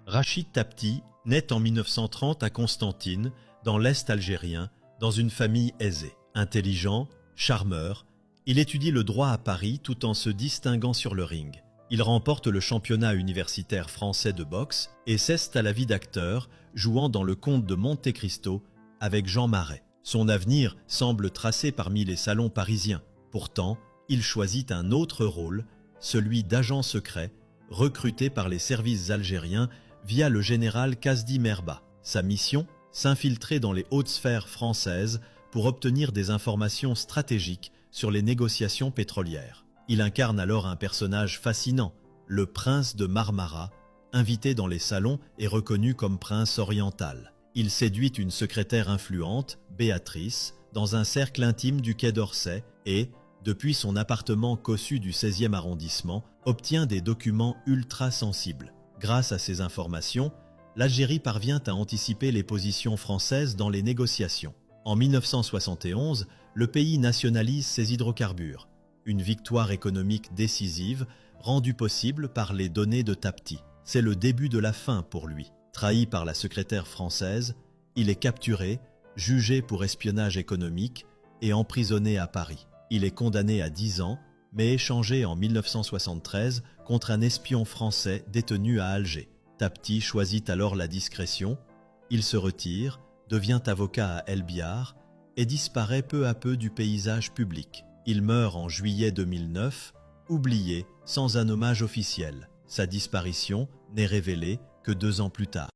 Rachid Tapti naît en 1930 à Constantine, dans l'Est algérien, dans une famille aisée. Intelligent, charmeur, il étudie le droit à Paris tout en se distinguant sur le ring. Il remporte le championnat universitaire français de boxe et cesse à la vie d'acteur, jouant dans Le Comte de Monte Cristo avec Jean Marais. Son avenir semble tracé parmi les salons parisiens. Pourtant, il choisit un autre rôle, celui d'agent secret, recruté par les services algériens via le général Kasdi Merba. Sa mission, s'infiltrer dans les hautes sphères françaises pour obtenir des informations stratégiques sur les négociations pétrolières. Il incarne alors un personnage fascinant, le prince de Marmara, invité dans les salons et reconnu comme prince oriental. Il séduit une secrétaire influente, Béatrice, dans un cercle intime du Quai d'Orsay et, depuis son appartement cossu du 16e arrondissement, obtient des documents ultra sensibles. Grâce à ces informations, l'Algérie parvient à anticiper les positions françaises dans les négociations. En 1971, le pays nationalise ses hydrocarbures, une victoire économique décisive rendue possible par les données de Tapti. C'est le début de la fin pour lui. Trahi par la secrétaire française, il est capturé, jugé pour espionnage économique et emprisonné à Paris. Il est condamné à 10 ans, mais échangé en 1973 contre un espion français détenu à Alger. Tapti choisit alors la discrétion, il se retire, devient avocat à El Biar et disparaît peu à peu du paysage public. Il meurt en juillet 2009, oublié, sans un hommage officiel. Sa disparition n'est révélée que 2 ans plus tard.